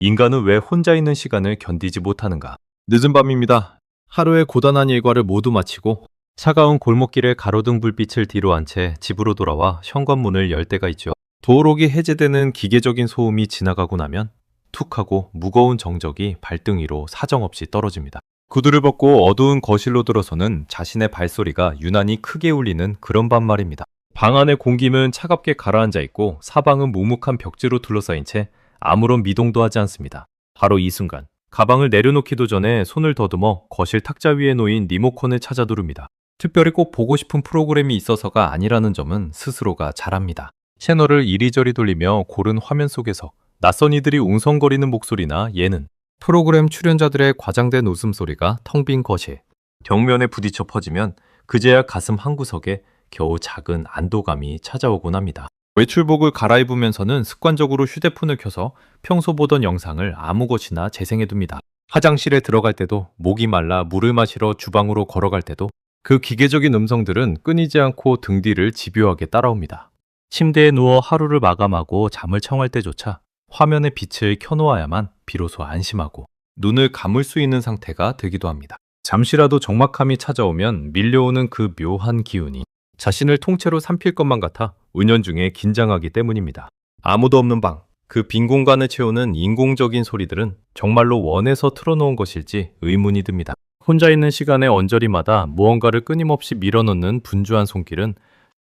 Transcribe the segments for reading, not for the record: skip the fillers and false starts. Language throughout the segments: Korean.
인간은 왜 혼자 있는 시간을 견디지 못하는가? 늦은 밤입니다. 하루의 고단한 일과를 모두 마치고 차가운 골목길에 가로등 불빛을 뒤로 한 채 집으로 돌아와 현관문을 열 때가 있죠. 도어록이 해제되는 기계적인 소음이 지나가고 나면 툭 하고 무거운 정적이 발등위로 사정없이 떨어집니다. 구두를 벗고 어두운 거실로 들어서는 자신의 발소리가 유난히 크게 울리는 그런 밤 말입니다. 방 안의 공기는 차갑게 가라앉아 있고 사방은 묵묵한 벽지로 둘러싸인 채 아무런 미동도 하지 않습니다. 바로 이 순간 가방을 내려놓기도 전에 손을 더듬어 거실 탁자 위에 놓인 리모컨을 찾아 누릅니다. 특별히 꼭 보고 싶은 프로그램이 있어서가 아니라는 점은 스스로가 잘 압니다. 채널을 이리저리 돌리며 고른 화면 속에서 낯선 이들이 웅성거리는 목소리나 예는 프로그램 출연자들의 과장된 웃음소리가 텅 빈 거실, 벽면에 부딪혀 퍼지면 그제야 가슴 한구석에 겨우 작은 안도감이 찾아오곤 합니다. 외출복을 갈아입으면서는 습관적으로 휴대폰을 켜서 평소 보던 영상을 아무 것이나 재생해둡니다. 화장실에 들어갈 때도, 목이 말라 물을 마시러 주방으로 걸어갈 때도 그 기계적인 음성들은 끊이지 않고 등 뒤를 집요하게 따라옵니다. 침대에 누워 하루를 마감하고 잠을 청할 때조차 화면의 빛을 켜놓아야만 비로소 안심하고 눈을 감을 수 있는 상태가 되기도 합니다. 잠시라도 적막함이 찾아오면 밀려오는 그 묘한 기운이 자신을 통째로 삼킬 것만 같아 은연중에 긴장하기 때문입니다. 아무도 없는 방, 그 빈 공간을 채우는 인공적인 소리들은 정말로 원해서 틀어놓은 것일지 의문이 듭니다. 혼자 있는 시간의 언저리마다 무언가를 끊임없이 밀어넣는 분주한 손길은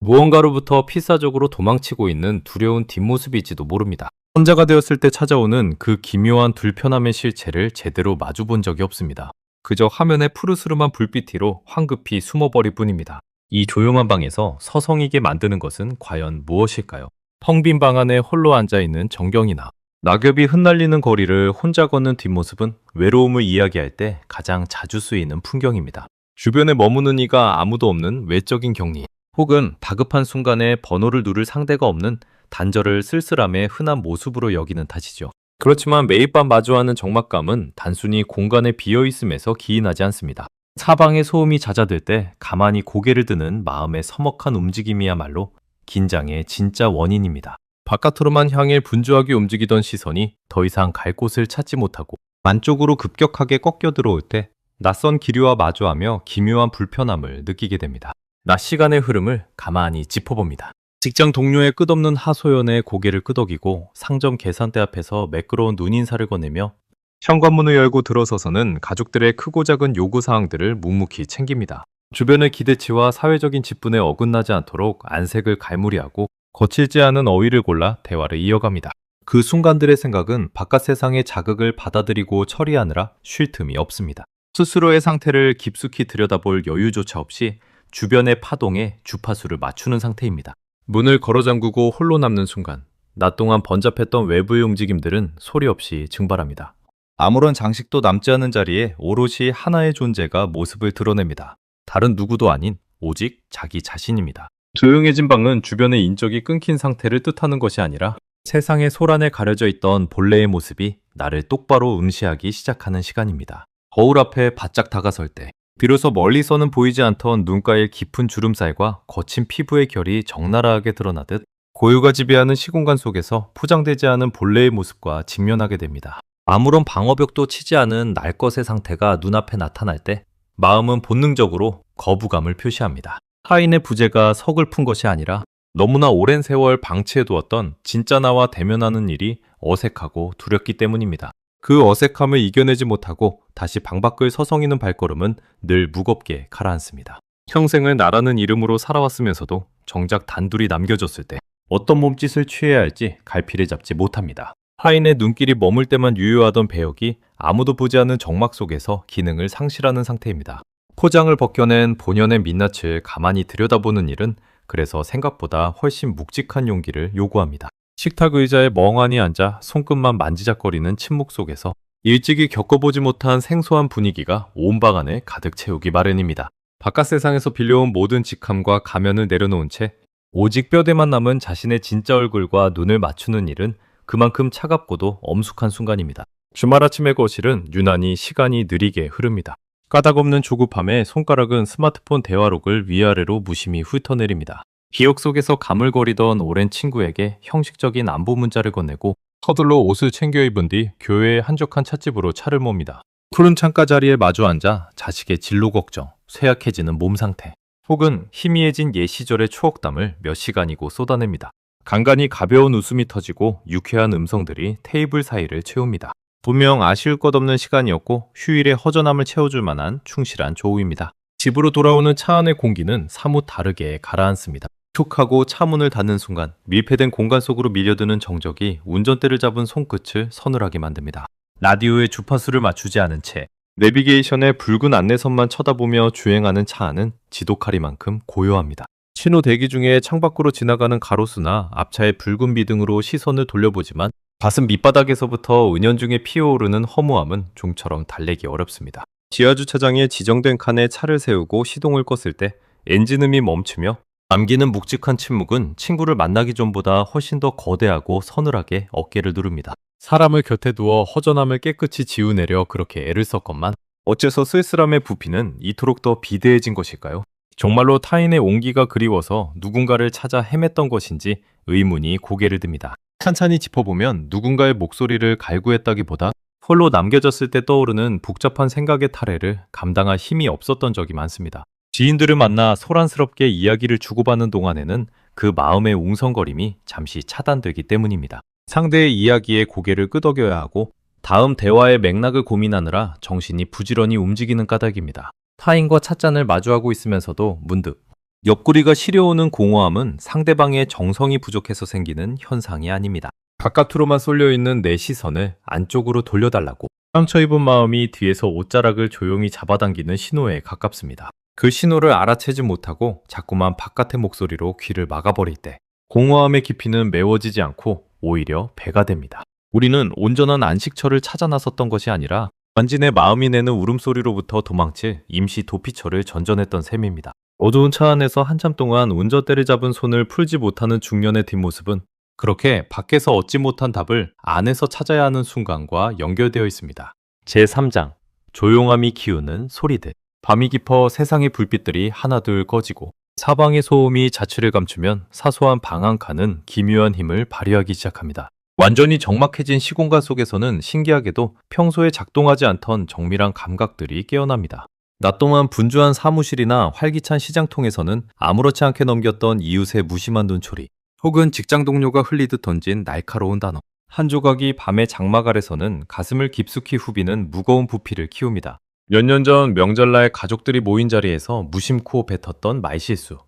무언가로부터 필사적으로 도망치고 있는 두려운 뒷모습일지도 모릅니다. 혼자가 되었을 때 찾아오는 그 기묘한 불편함의 실체를 제대로 마주본 적이 없습니다. 그저 화면의 푸르스름한 불빛 뒤로 황급히 숨어버릴 뿐입니다. 이 조용한 방에서 서성이게 만드는 것은 과연 무엇일까요? 텅 빈 방 안에 홀로 앉아있는 정경이나 낙엽이 흩날리는 거리를 혼자 걷는 뒷모습은 외로움을 이야기할 때 가장 자주 쓰이는 풍경입니다. 주변에 머무는 이가 아무도 없는 외적인 격리, 혹은 다급한 순간에 번호를 누를 상대가 없는 단절을 쓸쓸함의 흔한 모습으로 여기는 탓이죠. 그렇지만 매일 밤 마주하는 적막감은 단순히 공간에 비어있음에서 기인하지 않습니다. 사방의 소음이 잦아들 때 가만히 고개를 드는 마음의 서먹한 움직임이야말로 긴장의 진짜 원인입니다. 바깥으로만 향해 분주하게 움직이던 시선이 더 이상 갈 곳을 찾지 못하고 안쪽으로 급격하게 꺾여 들어올 때 낯선 기류와 마주하며 기묘한 불편함을 느끼게 됩니다. 낮 시간의 흐름을 가만히 짚어봅니다. 직장 동료의 끝없는 하소연에 고개를 끄덕이고 상점 계산대 앞에서 매끄러운 눈인사를 건네며 현관문을 열고 들어서서는 가족들의 크고 작은 요구사항들을 묵묵히 챙깁니다. 주변의 기대치와 사회적인 직분에 어긋나지 않도록 안색을 갈무리하고 거칠지 않은 어휘를 골라 대화를 이어갑니다. 그 순간들의 생각은 바깥 세상의 자극을 받아들이고 처리하느라 쉴 틈이 없습니다. 스스로의 상태를 깊숙이 들여다볼 여유조차 없이 주변의 파동에 주파수를 맞추는 상태입니다. 문을 걸어 잠그고 홀로 남는 순간, 낮 동안 번잡했던 외부의 움직임들은 소리 없이 증발합니다. 아무런 장식도 남지 않은 자리에 오롯이 하나의 존재가 모습을 드러냅니다. 다른 누구도 아닌 오직 자기 자신입니다. 조용해진 방은 주변의 인적이 끊긴 상태를 뜻하는 것이 아니라 세상의 소란에 가려져 있던 본래의 모습이 나를 똑바로 응시하기 시작하는 시간입니다. 거울 앞에 바짝 다가설 때 비로소 멀리서는 보이지 않던 눈가의 깊은 주름살과 거친 피부의 결이 적나라하게 드러나듯 고요가 지배하는 시공간 속에서 포장되지 않은 본래의 모습과 직면하게 됩니다. 아무런 방어벽도 치지 않은 날 것의 상태가 눈앞에 나타날 때 마음은 본능적으로 거부감을 표시합니다. 타인의 부재가 서글픈 것이 아니라 너무나 오랜 세월 방치해두었던 진짜 나와 대면하는 일이 어색하고 두렵기 때문입니다. 그 어색함을 이겨내지 못하고 다시 방 밖을 서성이는 발걸음은 늘 무겁게 가라앉습니다. 평생을 나라는 이름으로 살아왔으면서도 정작 단둘이 남겨졌을 때 어떤 몸짓을 취해야 할지 갈피를 잡지 못합니다. 타인의 눈길이 머물 때만 유효하던 배역이 아무도 보지 않는 적막 속에서 기능을 상실하는 상태입니다. 포장을 벗겨낸 본연의 민낯을 가만히 들여다보는 일은 그래서 생각보다 훨씬 묵직한 용기를 요구합니다. 식탁 의자에 멍하니 앉아 손끝만 만지작거리는 침묵 속에서 일찍이 겪어보지 못한 생소한 분위기가 온 방 안에 가득 채우기 마련입니다. 바깥 세상에서 빌려온 모든 직함과 가면을 내려놓은 채 오직 뼈대만 남은 자신의 진짜 얼굴과 눈을 맞추는 일은 그만큼 차갑고도 엄숙한 순간입니다. 주말 아침의 거실은 유난히 시간이 느리게 흐릅니다. 까닭없는 조급함에 손가락은 스마트폰 대화록을 위아래로 무심히 훑어내립니다. 기억 속에서 가물거리던 오랜 친구에게 형식적인 안부 문자를 건네고 서둘러 옷을 챙겨 입은 뒤 교외의 한적한 찻집으로 차를 몹니다. 푸른 창가 자리에 마주 앉아 자식의 진로 걱정, 쇠약해지는 몸 상태, 혹은 희미해진 옛 시절의 추억담을 몇 시간이고 쏟아냅니다. 간간히 가벼운 웃음이 터지고 유쾌한 음성들이 테이블 사이를 채웁니다. 분명 아쉬울 것 없는 시간이었고 휴일의 허전함을 채워줄 만한 충실한 조우입니다. 집으로 돌아오는 차 안의 공기는 사뭇 다르게 가라앉습니다. 툭 하고 차 문을 닫는 순간 밀폐된 공간 속으로 밀려드는 정적이 운전대를 잡은 손끝을 서늘하게 만듭니다. 라디오의 주파수를 맞추지 않은 채 내비게이션의 붉은 안내선만 쳐다보며 주행하는 차 안은 지독하리만큼 고요합니다. 신호 대기 중에 창밖으로 지나가는 가로수나 앞차의 붉은 비등으로 시선을 돌려보지만 가슴 밑바닥에서부터 은연중에 피어오르는 허무함은 좀처럼 달래기 어렵습니다. 지하주차장에 지정된 칸에 차를 세우고 시동을 껐을 때 엔진음이 멈추며 남기는 묵직한 침묵은 친구를 만나기 전보다 훨씬 더 거대하고 서늘하게 어깨를 누릅니다. 사람을 곁에 두어 허전함을 깨끗이 지우내려 그렇게 애를 썼건만 어째서 쓸쓸함의 부피는 이토록 더 비대해진 것일까요? 정말로 타인의 온기가 그리워서 누군가를 찾아 헤맸던 것인지 의문이 고개를 듭니다. 찬찬히 짚어보면 누군가의 목소리를 갈구했다기보다 홀로 남겨졌을 때 떠오르는 복잡한 생각의 탈해를 감당할 힘이 없었던 적이 많습니다. 지인들을 만나 소란스럽게 이야기를 주고받는 동안에는 그 마음의 웅성거림이 잠시 차단되기 때문입니다. 상대의 이야기에 고개를 끄덕여야 하고 다음 대화의 맥락을 고민하느라 정신이 부지런히 움직이는 까닭입니다. 타인과 찻잔을 마주하고 있으면서도 문득 옆구리가 시려오는 공허함은 상대방의 정성이 부족해서 생기는 현상이 아닙니다. 바깥으로만 쏠려있는 내 시선을 안쪽으로 돌려달라고 상처 입은 마음이 뒤에서 옷자락을 조용히 잡아당기는 신호에 가깝습니다. 그 신호를 알아채지 못하고 자꾸만 바깥의 목소리로 귀를 막아버릴 때 공허함의 깊이는 메워지지 않고 오히려 배가 됩니다. 우리는 온전한 안식처를 찾아 나섰던 것이 아니라 단지 내 마음이 내는 울음소리로부터 도망칠 임시 도피처를 전전했던 셈입니다. 어두운 차 안에서 한참 동안 운전대를 잡은 손을 풀지 못하는 중년의 뒷모습은 그렇게 밖에서 얻지 못한 답을 안에서 찾아야 하는 순간과 연결되어 있습니다. 제3장 조용함이 키우는 소리들. 밤이 깊어 세상의 불빛들이 하나둘 꺼지고 사방의 소음이 자취를 감추면 사소한 방 한 칸은 기묘한 힘을 발휘하기 시작합니다. 완전히 적막해진 시공간 속에서는 신기하게도 평소에 작동하지 않던 정밀한 감각들이 깨어납니다. 낮 동안 분주한 사무실이나 활기찬 시장통에서는 아무렇지 않게 넘겼던 이웃의 무심한 눈초리, 혹은 직장 동료가 흘리듯 던진 날카로운 단어. 한 조각이 밤의 장막 아래서는 가슴을 깊숙이 후비는 무거운 부피를 키웁니다. 몇 년 전 명절날 가족들이 모인 자리에서 무심코 뱉었던 말실수.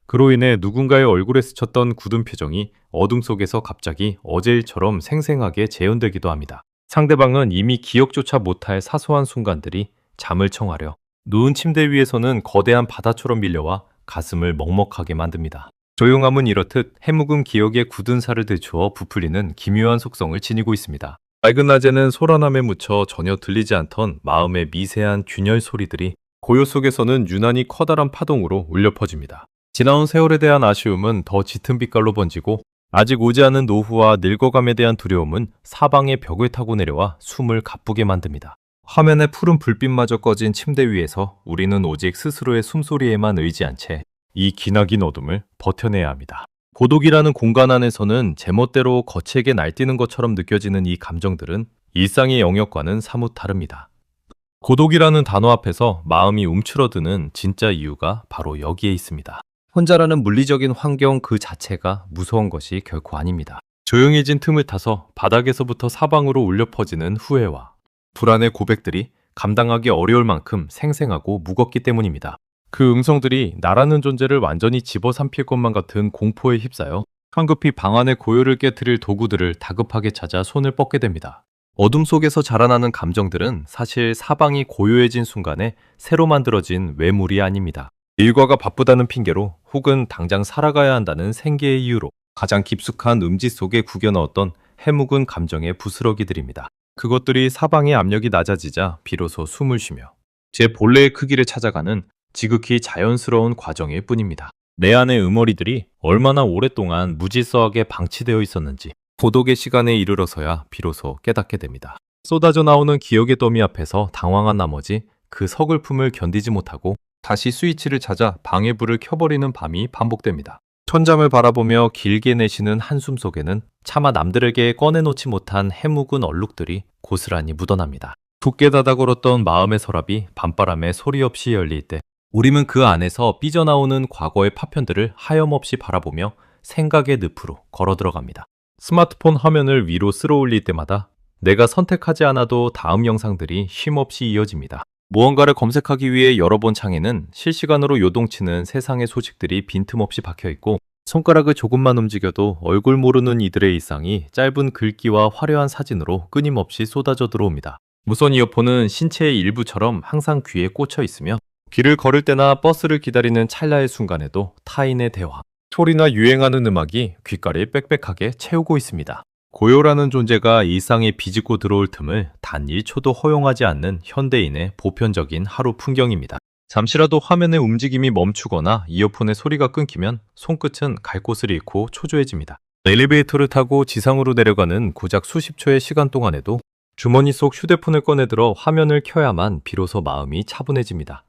그로 인해 누군가의 얼굴에 스쳤던 굳은 표정이 어둠 속에서 갑자기 어제 일처럼 생생하게 재현되기도 합니다. 상대방은 이미 기억조차 못할 사소한 순간들이 잠을 청하려 누운 침대 위에서는 거대한 바다처럼 밀려와 가슴을 먹먹하게 만듭니다. 조용함은 이렇듯 해묵은 기억의 굳은 살을 들추어 부풀리는 기묘한 속성을 지니고 있습니다. 맑은 낮에는 소란함에 묻혀 전혀 들리지 않던 마음의 미세한 균열 소리들이 고요 속에서는 유난히 커다란 파동으로 울려 퍼집니다. 지나온 세월에 대한 아쉬움은 더 짙은 빛깔로 번지고 아직 오지 않은 노후와 늙어감에 대한 두려움은 사방의 벽을 타고 내려와 숨을 가쁘게 만듭니다. 화면에 푸른 불빛마저 꺼진 침대 위에서 우리는 오직 스스로의 숨소리에만 의지한 채 이 기나긴 어둠을 버텨내야 합니다. 고독이라는 공간 안에서는 제멋대로 거칠게 날뛰는 것처럼 느껴지는 이 감정들은 일상의 영역과는 사뭇 다릅니다. 고독이라는 단어 앞에서 마음이 움츠러드는 진짜 이유가 바로 여기에 있습니다. 혼자라는 물리적인 환경 그 자체가 무서운 것이 결코 아닙니다. 조용해진 틈을 타서 바닥에서부터 사방으로 울려 퍼지는 후회와 불안의 고백들이 감당하기 어려울 만큼 생생하고 무겁기 때문입니다. 그 음성들이 나라는 존재를 완전히 집어삼킬 것만 같은 공포에 휩싸여 황급히 방 안의 고요를 깨트릴 도구들을 다급하게 찾아 손을 뻗게 됩니다. 어둠 속에서 자라나는 감정들은 사실 사방이 고요해진 순간에 새로 만들어진 외물이 아닙니다. 일과가 바쁘다는 핑계로 혹은 당장 살아가야 한다는 생계의 이유로 가장 깊숙한 음지 속에 구겨넣었던 해묵은 감정의 부스러기들입니다. 그것들이 사방의 압력이 낮아지자 비로소 숨을 쉬며 제 본래의 크기를 찾아가는 지극히 자연스러운 과정일 뿐입니다. 내 안의 응어리들이 얼마나 오랫동안 무질서하게 방치되어 있었는지 고독의 시간에 이르러서야 비로소 깨닫게 됩니다. 쏟아져 나오는 기억의 더미 앞에서 당황한 나머지 그 서글픔을 견디지 못하고 다시 스위치를 찾아 방의 불을 켜버리는 밤이 반복됩니다. 천잠을 바라보며 길게 내쉬는 한숨 속에는 차마 남들에게 꺼내놓지 못한 해묵은 얼룩들이 고스란히 묻어납니다. 굳게 닫아걸었던 마음의 서랍이 밤바람에 소리 없이 열릴 때 우림은 그 안에서 삐져나오는 과거의 파편들을 하염없이 바라보며 생각의 늪으로 걸어 들어갑니다. 스마트폰 화면을 위로 쓸어 올릴 때마다 내가 선택하지 않아도 다음 영상들이 쉼없이 이어집니다. 무언가를 검색하기 위해 열어본 창에는 실시간으로 요동치는 세상의 소식들이 빈틈없이 박혀있고 손가락을 조금만 움직여도 얼굴 모르는 이들의 일상이 짧은 글귀와 화려한 사진으로 끊임없이 쏟아져 들어옵니다. 무선 이어폰은 신체의 일부처럼 항상 귀에 꽂혀 있으며 길을 걸을 때나 버스를 기다리는 찰나의 순간에도 타인의 대화, 소리나 유행하는 음악이 귓가를 빽빽하게 채우고 있습니다. 고요라는 존재가 일상에 비집고 들어올 틈을 단 1초도 허용하지 않는 현대인의 보편적인 하루 풍경입니다. 잠시라도 화면의 움직임이 멈추거나 이어폰의 소리가 끊기면 손끝은 갈 곳을 잃고 초조해집니다. 엘리베이터를 타고 지상으로 내려가는 고작 수십 초의 시간 동안에도 주머니 속 휴대폰을 꺼내들어 화면을 켜야만 비로소 마음이 차분해집니다.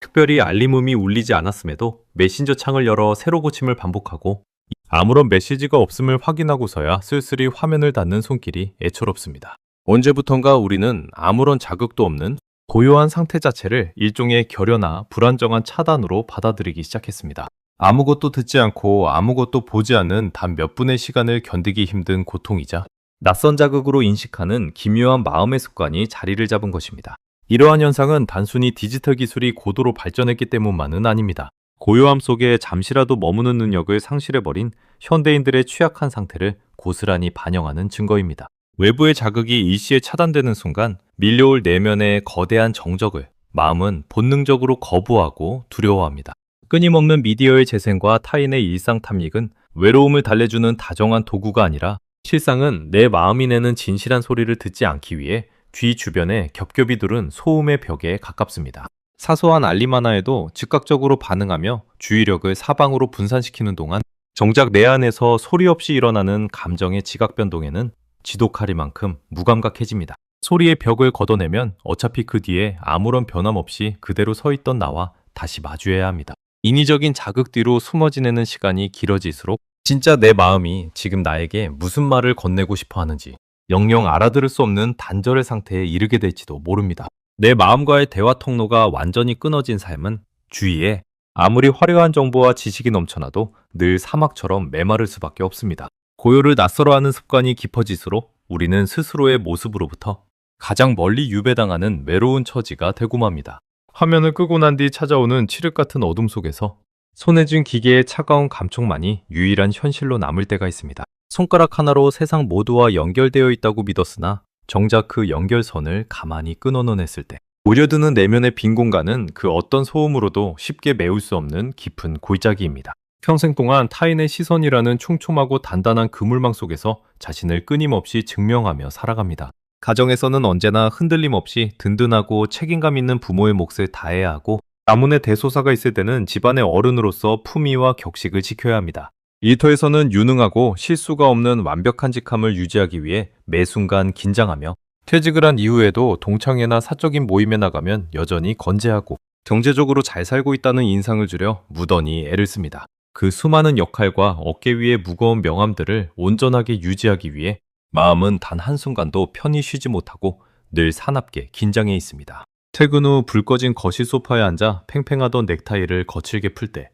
특별히 알림음이 울리지 않았음에도 메신저 창을 열어 새로 고침을 반복하고 아무런 메시지가 없음을 확인하고서야 쓸쓸히 화면을 닫는 손길이 애처롭습니다. 언제부턴가 우리는 아무런 자극도 없는 고요한 상태 자체를 일종의 결여나 불안정한 차단으로 받아들이기 시작했습니다. 아무것도 듣지 않고 아무것도 보지 않는 단 몇 분의 시간을 견디기 힘든 고통이자 낯선 자극으로 인식하는 기묘한 마음의 습관이 자리를 잡은 것입니다. 이러한 현상은 단순히 디지털 기술이 고도로 발전했기 때문만은 아닙니다. 고요함 속에 잠시라도 머무는 능력을 상실해버린 현대인들의 취약한 상태를 고스란히 반영하는 증거입니다. 외부의 자극이 일시에 차단되는 순간 밀려올 내면의 거대한 정적을 마음은 본능적으로 거부하고 두려워합니다. 끊임없는 미디어의 재생과 타인의 일상 탐닉은 외로움을 달래주는 다정한 도구가 아니라 실상은 내 마음이 내는 진실한 소리를 듣지 않기 위해 귀 주변에 겹겹이 두른 소음의 벽에 가깝습니다. 사소한 알림 하나에도 즉각적으로 반응하며 주의력을 사방으로 분산시키는 동안 정작 내 안에서 소리 없이 일어나는 감정의 지각 변동에는 지독하리만큼 무감각해집니다. 소리의 벽을 걷어내면 어차피 그 뒤에 아무런 변함없이 그대로 서 있던 나와 다시 마주해야 합니다. 인위적인 자극 뒤로 숨어 지내는 시간이 길어질수록 진짜 내 마음이 지금 나에게 무슨 말을 건네고 싶어 하는지 영영 알아들을 수 없는 단절의 상태에 이르게 될지도 모릅니다. 내 마음과의 대화 통로가 완전히 끊어진 삶은 주위에 아무리 화려한 정보와 지식이 넘쳐나도 늘 사막처럼 메마를 수밖에 없습니다. 고요를 낯설어하는 습관이 깊어질수록 우리는 스스로의 모습으로부터 가장 멀리 유배당하는 외로운 처지가 되고 맙니다. 화면을 끄고 난 뒤 찾아오는 칠흑 같은 어둠 속에서 손에 쥔 기계의 차가운 감촉만이 유일한 현실로 남을 때가 있습니다. 손가락 하나로 세상 모두와 연결되어 있다고 믿었으나 정작 그 연결선을 가만히 끊어놓았을 때 오려드는 내면의 빈 공간은 그 어떤 소음으로도 쉽게 메울 수 없는 깊은 골짜기입니다. 평생 동안 타인의 시선이라는 촘촘하고 단단한 그물망 속에서 자신을 끊임없이 증명하며 살아갑니다. 가정에서는 언제나 흔들림 없이 든든하고 책임감 있는 부모의 몫을 다해야 하고 가문의 대소사가 있을 때는 집안의 어른으로서 품위와 격식을 지켜야 합니다. 일터에서는 유능하고 실수가 없는 완벽한 직함을 유지하기 위해 매 순간 긴장하며 퇴직을 한 이후에도 동창회나 사적인 모임에 나가면 여전히 건재하고 경제적으로 잘 살고 있다는 인상을 주려 무던히 애를 씁니다. 그 수많은 역할과 어깨 위의 무거운 명함들을 온전하게 유지하기 위해 마음은 단 한순간도 편히 쉬지 못하고 늘 사납게 긴장해 있습니다. 퇴근 후 불 꺼진 거실 소파에 앉아 팽팽하던 넥타이를 거칠게 풀 때,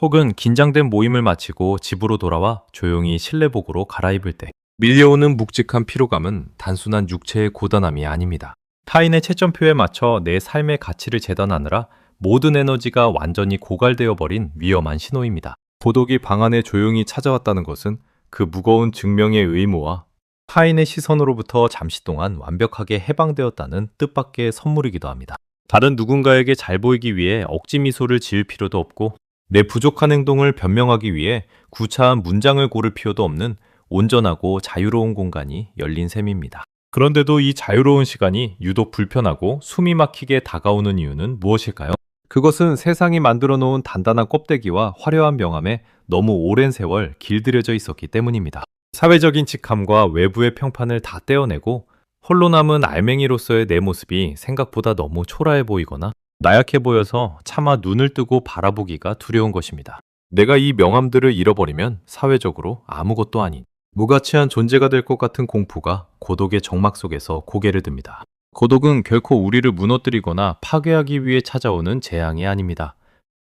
혹은 긴장된 모임을 마치고 집으로 돌아와 조용히 실내복으로 갈아입을 때, 밀려오는 묵직한 피로감은 단순한 육체의 고단함이 아닙니다. 타인의 채점표에 맞춰 내 삶의 가치를 재단하느라 모든 에너지가 완전히 고갈되어 버린 위험한 신호입니다. 고독이 방 안에 조용히 찾아왔다는 것은 그 무거운 증명의 의무와 타인의 시선으로부터 잠시 동안 완벽하게 해방되었다는 뜻밖의 선물이기도 합니다. 다른 누군가에게 잘 보이기 위해 억지 미소를 지을 필요도 없고 내 부족한 행동을 변명하기 위해 구차한 문장을 고를 필요도 없는 온전하고 자유로운 공간이 열린 셈입니다. 그런데도 이 자유로운 시간이 유독 불편하고 숨이 막히게 다가오는 이유는 무엇일까요? 그것은 세상이 만들어 놓은 단단한 껍데기와 화려한 명함에 너무 오랜 세월 길들여져 있었기 때문입니다. 사회적인 직함과 외부의 평판을 다 떼어내고 홀로 남은 알맹이로서의 내 모습이 생각보다 너무 초라해 보이거나 나약해 보여서 차마 눈을 뜨고 바라보기가 두려운 것입니다. 내가 이 명함들을 잃어버리면 사회적으로 아무것도 아닌 무가치한 존재가 될 것 같은 공포가 고독의 정막 속에서 고개를 듭니다. 고독은 결코 우리를 무너뜨리거나 파괴하기 위해 찾아오는 재앙이 아닙니다.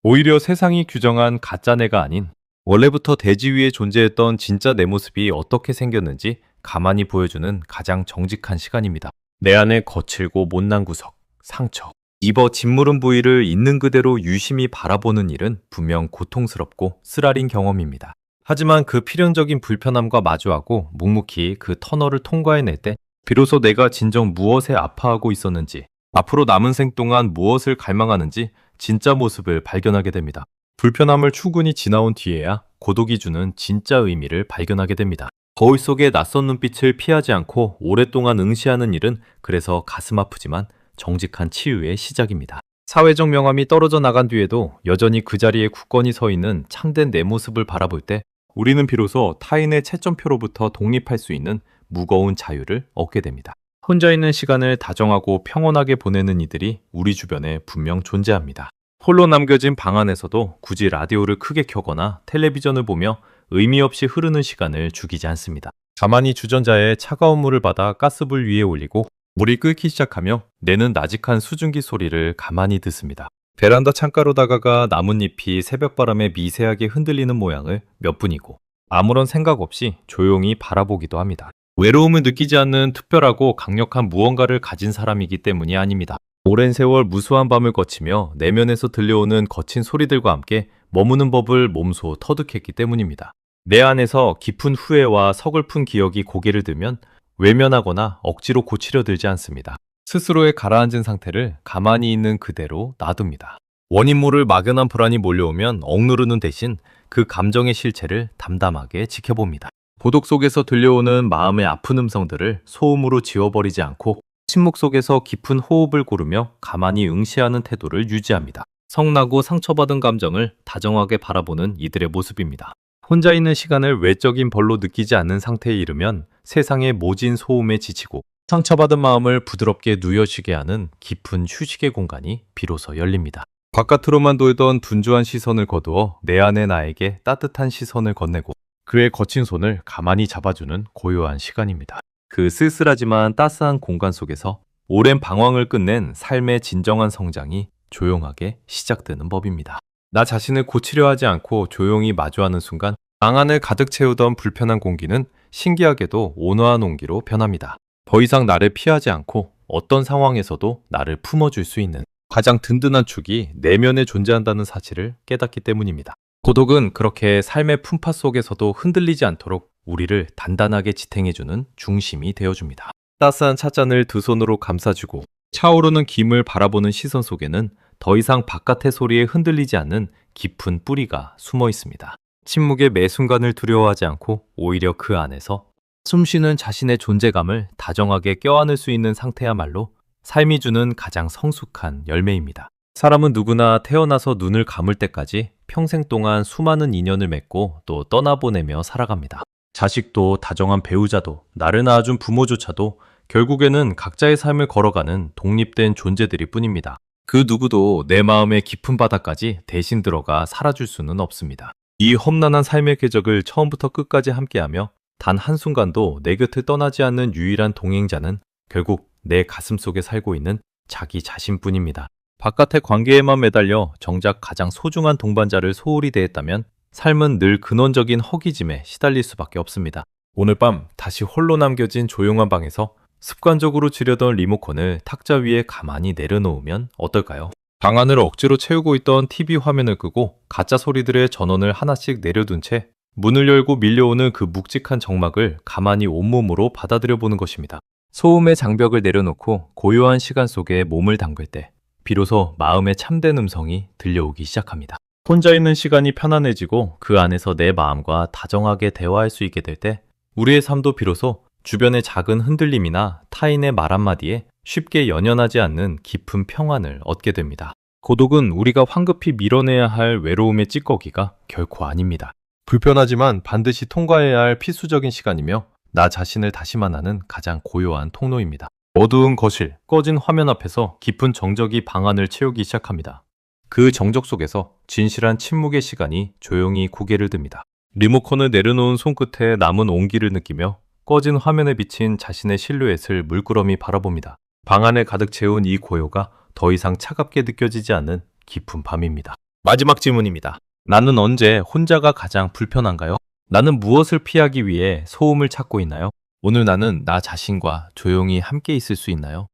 오히려 세상이 규정한 가짜내가 아닌 원래부터 대지 위에 존재했던 진짜 내 모습이 어떻게 생겼는지 가만히 보여주는 가장 정직한 시간입니다. 내 안에 거칠고 못난 구석, 상처, 입어 짓무른 부위를 있는 그대로 유심히 바라보는 일은 분명 고통스럽고 쓰라린 경험입니다. 하지만 그 필연적인 불편함과 마주하고 묵묵히 그 터널을 통과해낼 때 비로소 내가 진정 무엇에 아파하고 있었는지, 앞으로 남은 생 동안 무엇을 갈망하는지 진짜 모습을 발견하게 됩니다. 불편함을 충분히 지나온 뒤에야 고독이 주는 진짜 의미를 발견하게 됩니다. 거울 속의 낯선 눈빛을 피하지 않고 오랫동안 응시하는 일은 그래서 가슴 아프지만 정직한 치유의 시작입니다. 사회적 명함이 떨어져 나간 뒤에도 여전히 그 자리에 굳건히 서 있는 참된 내 모습을 바라볼 때 우리는 비로소 타인의 채점표로부터 독립할 수 있는 무거운 자유를 얻게 됩니다. 혼자 있는 시간을 다정하고 평온하게 보내는 이들이 우리 주변에 분명 존재합니다. 홀로 남겨진 방 안에서도 굳이 라디오를 크게 켜거나 텔레비전을 보며 의미 없이 흐르는 시간을 죽이지 않습니다. 가만히 주전자에 차가운 물을 받아 가스불 위에 올리고 물이 끓기 시작하며 내는 나직한 수증기 소리를 가만히 듣습니다. 베란다 창가로 다가가 나뭇잎이 새벽바람에 미세하게 흔들리는 모양을 몇 분이고 아무런 생각 없이 조용히 바라보기도 합니다. 외로움을 느끼지 않는 특별하고 강력한 무언가를 가진 사람이기 때문이 아닙니다. 오랜 세월 무수한 밤을 거치며 내면에서 들려오는 거친 소리들과 함께 머무는 법을 몸소 터득했기 때문입니다. 내 안에서 깊은 후회와 서글픈 기억이 고개를 들면 외면하거나 억지로 고치려 들지 않습니다. 스스로의 가라앉은 상태를 가만히 있는 그대로 놔둡니다. 원인 모를 막연한 불안이 몰려오면 억누르는 대신 그 감정의 실체를 담담하게 지켜봅니다. 고독 속에서 들려오는 마음의 아픈 음성들을 소음으로 지워버리지 않고 침묵 속에서 깊은 호흡을 고르며 가만히 응시하는 태도를 유지합니다. 성나고 상처받은 감정을 다정하게 바라보는 이들의 모습입니다. 혼자 있는 시간을 외적인 벌로 느끼지 않는 상태에 이르면 세상의 모진 소음에 지치고 상처받은 마음을 부드럽게 누여쉬게 하는 깊은 휴식의 공간이 비로소 열립니다. 바깥으로만 돌던 분주한 시선을 거두어 내 안의 나에게 따뜻한 시선을 건네고 그의 거친 손을 가만히 잡아주는 고요한 시간입니다. 그 쓸쓸하지만 따스한 공간 속에서 오랜 방황을 끝낸 삶의 진정한 성장이 조용하게 시작되는 법입니다. 나 자신을 고치려 하지 않고 조용히 마주하는 순간 방 안을 가득 채우던 불편한 공기는 신기하게도 온화한 온기로 변합니다. 더 이상 나를 피하지 않고 어떤 상황에서도 나를 품어줄 수 있는 가장 든든한 축이 내면에 존재한다는 사실을 깨닫기 때문입니다. 고독은 그렇게 삶의 품파 속에서도 흔들리지 않도록 우리를 단단하게 지탱해주는 중심이 되어줍니다. 따스한 찻잔을 두 손으로 감싸주고 차오르는 김을 바라보는 시선 속에는 더 이상 바깥의 소리에 흔들리지 않는 깊은 뿌리가 숨어 있습니다. 침묵의 매 순간을 두려워하지 않고 오히려 그 안에서 숨쉬는 자신의 존재감을 다정하게 껴안을 수 있는 상태야말로 삶이 주는 가장 성숙한 열매입니다. 사람은 누구나 태어나서 눈을 감을 때까지 평생 동안 수많은 인연을 맺고 또 떠나보내며 살아갑니다. 자식도 다정한 배우자도 나를 낳아준 부모조차도 결국에는 각자의 삶을 걸어가는 독립된 존재들일 뿐입니다. 그 누구도 내 마음의 깊은 바다까지 대신 들어가 살아줄 수는 없습니다. 이 험난한 삶의 궤적을 처음부터 끝까지 함께하며 단 한순간도 내 곁을 떠나지 않는 유일한 동행자는 결국 내 가슴 속에 살고 있는 자기 자신뿐입니다. 바깥의 관계에만 매달려 정작 가장 소중한 동반자를 소홀히 대했다면 삶은 늘 근원적인 허기짐에 시달릴 수밖에 없습니다. 오늘 밤 다시 홀로 남겨진 조용한 방에서 습관적으로 지려던 리모컨을 탁자 위에 가만히 내려놓으면 어떨까요? 방 안을 억지로 채우고 있던 TV 화면을 끄고 가짜 소리들의 전원을 하나씩 내려둔 채 문을 열고 밀려오는 그 묵직한 정막을 가만히 온몸으로 받아들여 보는 것입니다. 소음의 장벽을 내려놓고 고요한 시간 속에 몸을 담글 때 비로소 마음의 참된 음성이 들려오기 시작합니다. 혼자 있는 시간이 편안해지고 그 안에서 내 마음과 다정하게 대화할 수 있게 될 때 우리의 삶도 비로소 주변의 작은 흔들림이나 타인의 말 한마디에 쉽게 연연하지 않는 깊은 평안을 얻게 됩니다. 고독은 우리가 황급히 밀어내야 할 외로움의 찌꺼기가 결코 아닙니다. 불편하지만 반드시 통과해야 할 필수적인 시간이며 나 자신을 다시 만나는 가장 고요한 통로입니다. 어두운 거실, 꺼진 화면 앞에서 깊은 정적이 방 안을 채우기 시작합니다. 그 정적 속에서 진실한 침묵의 시간이 조용히 고개를 듭니다. 리모컨을 내려놓은 손끝에 남은 온기를 느끼며 꺼진 화면에 비친 자신의 실루엣을 물끄러미 바라봅니다. 방 안에 가득 채운 이 고요가 더 이상 차갑게 느껴지지 않는 깊은 밤입니다. 마지막 질문입니다. 나는 언제 혼자가 가장 불편한가요? 나는 무엇을 피하기 위해 소음을 찾고 있나요? 오늘 나는 나 자신과 조용히 함께 있을 수 있나요?